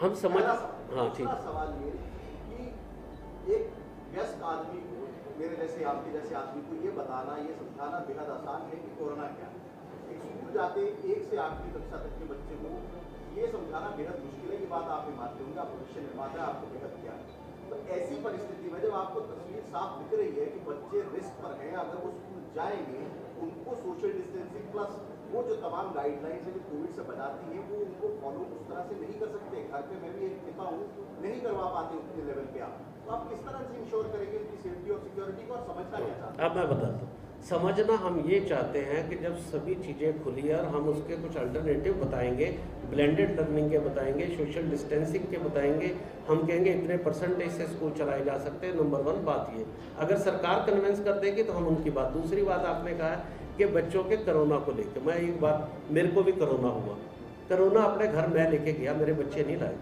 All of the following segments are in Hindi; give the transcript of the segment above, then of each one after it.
हम समझ, हाँ ठीक। सवाल ये कि एक व्यस्त आदमी को, मेरे जैसे आपके जैसे आदमी को ये बताना, ये समझाना बेहद आसान है कि कोरोना क्या है। एक स्कूल जाते 1 से 8वीं कक्षा तक के बच्चे को ये समझाना बेहद मुश्किल है। ये बात आप भी मानते होंगे, आप भविष्य निर्माता है, आपको बेहद क्या है। तो ऐसी परिस्थिति में जब आपको तस्वीर साफ दिख रही है कि बच्चे रिस्क पर हैं, अगर वो स्कूल जाएंगे उनको सोशल डिस्टेंसिंग प्लस वो जो तमाम गाइडलाइंस है जो कोविड से बनाती है वो उनको फॉलो उस तरह से नहीं कर सकते। घर पे मैं भी एक पिता हूँ, नहीं करवा पाते उतने लेवल पे आप, तो आप किस तरह से इंश्योर करेंगे उनकी सेफ्टी और सिक्योरिटी को, और समझना क्या चाहते हैं? अब मैं बताता हूँ। समझना हम ये चाहते हैं कि जब सभी चीज़ें खुली है और हम उसके कुछ अल्टरनेटिव बताएंगे, ब्लेंडेड लर्निंग के बताएंगे, सोशल डिस्टेंसिंग के बताएंगे, हम कहेंगे इतने परसेंटेज से स्कूल चलाए जा सकते हैं। नंबर 1 बात ये, अगर सरकार कन्विंस कर देगी तो हम उनकी बात। दूसरी बात आपने कहा कि बच्चों के कोरोना को लेकर, मैं एक बात, मेरे को भी कोरोना हुआ, कोरोना अपने घर मैं लेके गया, मेरे बच्चे नहीं लाए,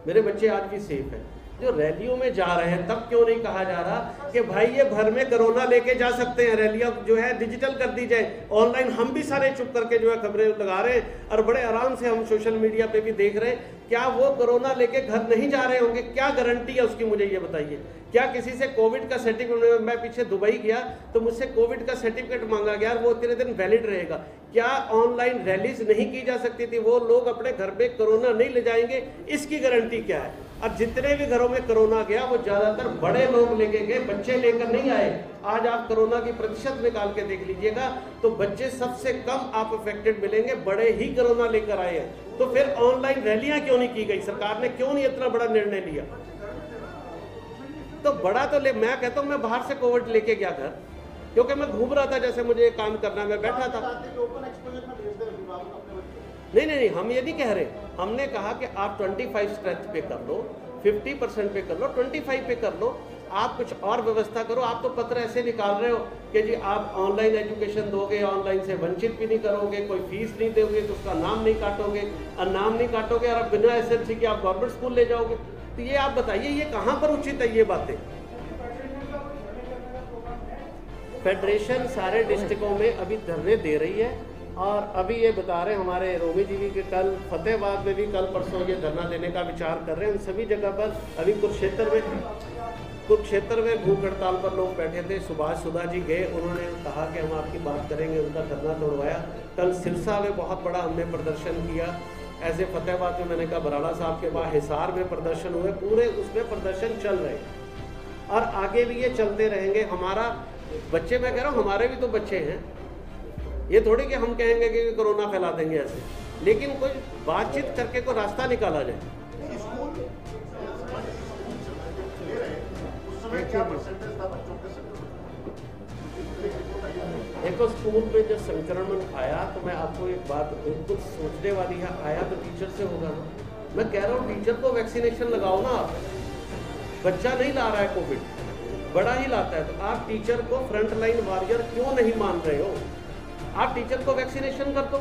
मेरे बच्चे आज भी सेफ हैं। जो रैलियों में जा रहे हैं तब क्यों नहीं कहा जा रहा कि भाई ये घर में कोरोना लेके जा सकते हैं, रैलियां जो है डिजिटल कर दी जाए, ऑनलाइन। हम भी सारे चुप करके जो है खबरें लगा रहे हैं और बड़े आराम से हम सोशल मीडिया पे भी देख रहे हैं। क्या वो कोरोना लेके घर नहीं जा रहे होंगे? क्या गारंटी है उसकी, मुझे ये बताइए। क्या किसी से कोविड का सर्टिफिकेट, मैं पीछे दुबई गया तो मुझसे कोविड का सर्टिफिकेट मांगा गया और वो इतने दिन वैलिड रहेगा। क्या ऑनलाइन रैलीज नहीं की जा सकती थी? वो लोग अपने घर पे कोरोना नहीं ले जाएंगे, इसकी गारंटी क्या है? और जितने भी घरों में कोरोना गया वो ज्यादातर बड़े लोग लेके गए, बच्चे लेकर नहीं आए। आज आप कोरोना की प्रतिशत निकाल के देख लीजिएगा तो बच्चे सबसे कम आप अफेक्टेड मिलेंगे, बड़े ही कोरोना लेकर आए हैं। तो फिर ऑनलाइन रैलियां क्यों नहीं की गई? सरकार ने क्यों नहीं इतना बड़ा निर्णय लिया? तो बड़ा तो मैं कहता हूं, मैं बाहर से कोविड लेके गया घर, क्योंकि मैं घूम रहा था, जैसे मुझे काम करना, मैं बैठा था। नहीं, हम ये नहीं कह रहे। हमने कहा कि आप 25 स्ट्रेंथ पे कर लो, 50% पे कर लो, 25 पे कर लो, आप कुछ और व्यवस्था करो। आप तो पत्र ऐसे निकाल रहे हो कि जी आप ऑनलाइन एजुकेशन दोगे, ऑनलाइन से वंचित भी नहीं करोगे, कोई फीस नहीं दोगे तो उसका नाम नहीं काटोगे, और नाम नहीं काटोगे और आप बिना SSLC के आप गवर्नमेंट स्कूल ले जाओगे। तो ये आप बताइए, ये कहाँ पर उचित है ये बातें? फेडरेशन सारे डिस्ट्रिक्टों में अभी धरने दे रही है, और अभी ये बता रहे हैं हमारे रोमी जी भी कि कल फतेहाबाद में भी कल परसों ये धरना देने का विचार कर रहे हैं। उन सभी जगह पर अभी कुरुक्षेत्र में भूख हड़ताल पर लोग बैठे थे। सुभाष सुधा जी गए, उन्होंने कहा कि हम आपकी बात करेंगे, उनका धरना तोड़वाया। कल सिरसा में बहुत बड़ा हमने प्रदर्शन किया। ऐसे फतेहाबाद में मैंने कहा बराड़ा साहब के बाद हिसार में प्रदर्शन हुए, पूरे उसमें प्रदर्शन चल रहे हैं और आगे भी ये चलते रहेंगे। हमारा बच्चे, मैं कह रहा हूँ हमारे भी तो बच्चे हैं, ये थोड़ी कि हम कहेंगे कि कोरोना फैला देंगे ऐसे, लेकिन कोई बातचीत करके कोई रास्ता निकाला जाए। देखो स्कूल में जब संक्रमण आया तो मैं आपको एक बात बिल्कुल सोचने वाली है, आया तो टीचर से होगा ना। मैं कह रहा हूँ टीचर को वैक्सीनेशन लगाओ ना आप। बच्चा नहीं ला रहा है कोविड, बड़ा ही लाता है, तो आप टीचर को फ्रंट लाइन वॉरियर क्यों नहीं मान रहे हो? आप टीचर को वैक्सीनेशन कर दो।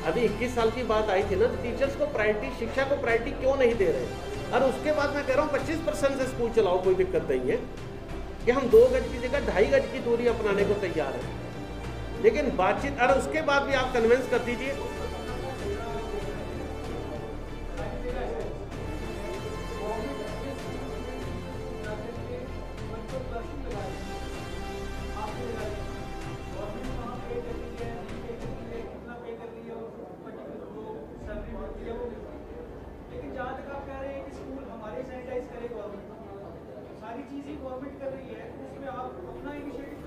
अभी 21 साल की बात आई थी ना, तो टीचर्स को प्रायोरिटी, शिक्षा को प्रायोरिटी क्यों नहीं दे रहे? और उसके बाद मैं कह रहा हूँ 25% से स्कूल चलाओ, कोई दिक्कत नहीं है कि हम 2 गज की जगह 2.5 गज की दूरी अपनाने को तैयार है, लेकिन बातचीत, और उसके बाद भी आप कन्विंस कर दीजिए।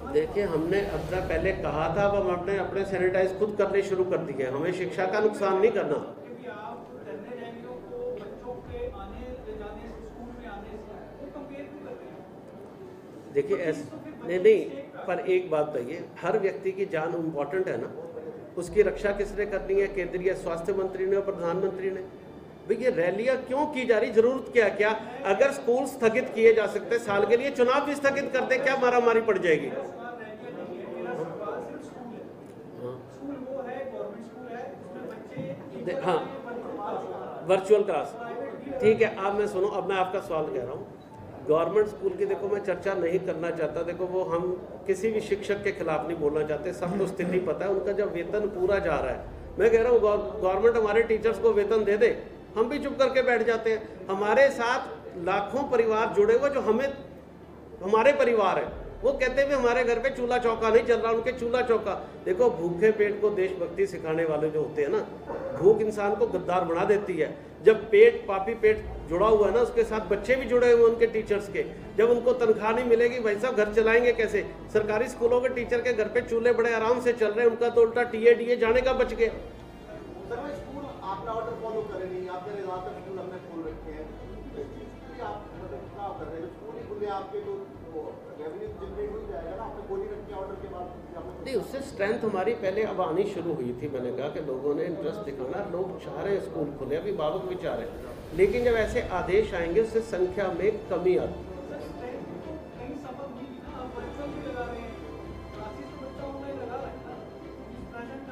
देखिए हमने अपना पहले कहा था, अब हम अपने सैनिटाइज खुद करने शुरू कर दिए। हमें शिक्षा का नुकसान नहीं करना। देखिए ऐसे नहीं, पर एक बात बताइए, हर व्यक्ति की जान इम्पोर्टेंट है ना, उसकी रक्षा किसने करनी है? केंद्रीय स्वास्थ्य मंत्री ने और प्रधानमंत्री ने। भाई ये रैलियां क्यों की जा रही, जरूरत क्या? क्या अगर स्कूल स्थगित किए जा सकते साल के लिए, चुनाव भी स्थगित कर दे, क्या मारामारी पड़ जाएगी? हाँ, वर्चुअल क्लास ठीक है। अब मैं सुनो, अब मैं आपका सवाल कह रहा हूँ। गवर्नमेंट स्कूल की देखो मैं चर्चा नहीं करना चाहता, देखो वो हम किसी भी शिक्षक के खिलाफ नहीं बोलना चाहते, सबको स्थिति पता है। उनका जब वेतन पूरा जा रहा है मैं कह रहा हूँ गवर्नमेंट हमारे टीचर्स को वेतन दे दे, हम भी चुप करके बैठ जाते हैं। हमारे साथ लाखों परिवार जुड़े हुए जो हमें हमारे परिवार है, वो कहते हैं हमारे घर पे चूल्हा चौका नहीं चल रहा, उनके चूल्हा चौका। देखो भूखे पेट को देशभक्ति सिखाने वाले जो होते हैं ना, भूख इंसान को गद्दार बना देती है। जब पेट पापी पेट जुड़ा हुआ है ना, उसके साथ बच्चे भी जुड़े हुए उनके टीचर्स के, जब उनको तनख्वाह नहीं मिलेगी, भाई साहब घर चलाएंगे कैसे? सरकारी स्कूलों के टीचर के घर पे चूल्हे बड़े आराम से चल रहे हैं, उनका तो उल्टा टीए जाने का बच गया। सर स्कूल आपने ऑर्डर फॉलो करे नहीं, आपने ज्यादातर स्कूल हमने खोल रखे हैं, आप मतलब क्या कर रहे हैं? स्कूल ही खुले आपके तो रेवेन्यू जनरेट हो जाएगा ना, आपने खोली रखी ऑर्डर के बाद। नहीं, उससे स्ट्रेंथ हमारी पहले अब आनी शुरू हुई थी। मैंने कहा कि लोगों ने इंटरेस्ट दिखाना, लोग चाह रहे हैं स्कूल खुले, अभी बाबक भी चाह रहे हैं, लेकिन जब ऐसे आदेश आएंगे उससे संख्या में कमी आती।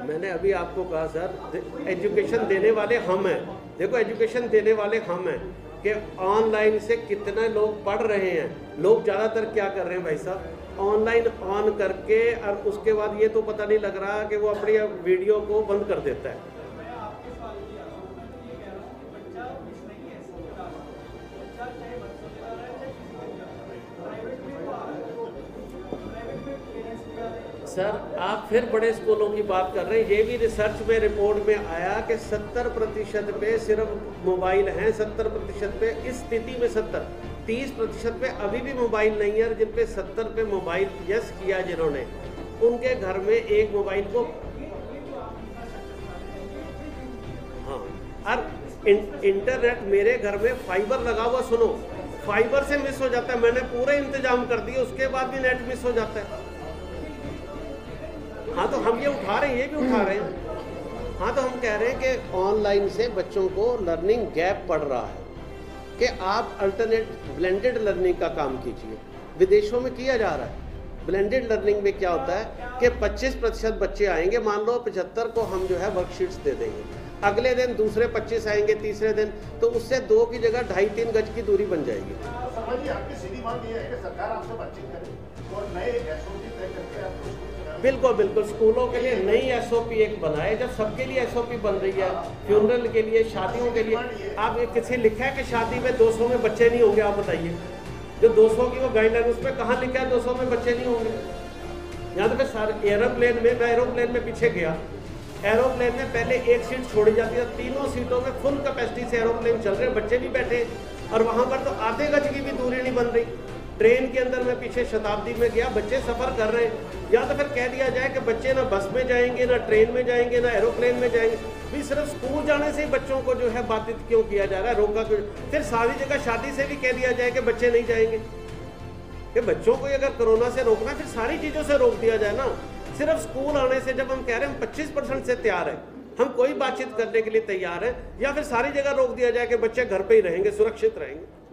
मैंने अभी आपको कहा सर, एजुकेशन देने वाले हम हैं। देखो एजुकेशन देने वाले हम हैं कि ऑनलाइन से कितने लोग पढ़ रहे हैं। लोग ज़्यादातर क्या कर रहे हैं भाई साहब, ऑनलाइन ऑन करके और उसके बाद ये तो पता नहीं लग रहा कि वो अपनी वीडियो को बंद कर देता है। सर आप फिर बड़े स्कूलों की बात कर रहे हैं। ये भी रिसर्च में रिपोर्ट में आया कि 70% पे सिर्फ मोबाइल हैं, 70% पे इस स्थिति में 30% पे अभी भी मोबाइल नहीं है। जिन पे 70 पे मोबाइल यस किया जिन्होंने, उनके घर में एक मोबाइल को हाँ, और इंटरनेट मेरे घर में फाइबर लगा हुआ, सुनो फाइबर से मिस हो जाता है। मैंने पूरे इंतजाम कर दिए, उसके बाद भी नेट मिस हो जाता है। हाँ तो हम ये उठा रहे हैं, ये भी उठा रहे हैं। हाँ तो हम कह रहे हैं कि ऑनलाइन से बच्चों को लर्निंग गैप पड़ रहा है, कि आप अल्टरनेट ब्लेंडेड लर्निंग का काम कीजिए। विदेशों में किया जा रहा है। ब्लेंडेड लर्निंग में क्या होता है कि 25% बच्चे आएंगे, मान लो 75 को हम जो है वर्कशीट्स दे देंगे, अगले दिन दूसरे 25 आएंगे, तीसरे दिन, तो उससे 2 की जगह 2.5-3 गज की दूरी बन जाएगी। समझिए आपकी सीधी बात ये है कि सरकार आपसे बातचीत करे और नए एसओपी तय करके आपको बिल्कुल स्कूलों के लिए नई एसओपी एक बनाए। जब सबके लिए एसओपी बन रही है, फ्यूनरल के लिए, शादियों के लिए, आप किसी लिखा है कि शादी में 200 में बच्चे नहीं होंगे? आप बताइए, जो 200 की वो गाइडलाइन, उसमें कहाँ लिखा है 200 में बच्चे नहीं होंगे? यहाँ तो सारे एरोप्लेन में, मैं एरोप्लेन में पीछे गया, एरोप्लेन में पहले एक सीट छोड़ी जाती है, तीनों सीटों में फुल कैपेसिटी से एरोप्लेन चल रहे हैं, बच्चे भी बैठे, और वहाँ पर तो आधे गज की भी दूरी नहीं बन रही। ट्रेन के अंदर मैं पीछे शताब्दी में गया, बच्चे सफ़र कर रहे हैं। या तो फिर कह दिया जाए कि बच्चे ना बस में जाएंगे, ना ट्रेन में जाएंगे, ना एरोप्लेन में जाएंगे। भी सिर्फ स्कूल जाने से ही बच्चों को जो है बाधित क्यों किया जा रहा है, रोका क्यों? फिर सारी जगह शादी से भी कह दिया जाए कि बच्चे नहीं जाएंगे। कि बच्चों को अगर कोरोना से रोकना, फिर सारी चीज़ों से रोक दिया जाए ना। सिर्फ स्कूल आने से जब हम कह रहे हैं हम 25% से तैयार हैं, हम कोई बातचीत करने के लिए तैयार हैं, या फिर सारी जगह रोक दिया जाए कि बच्चे घर पे ही रहेंगे, सुरक्षित रहेंगे।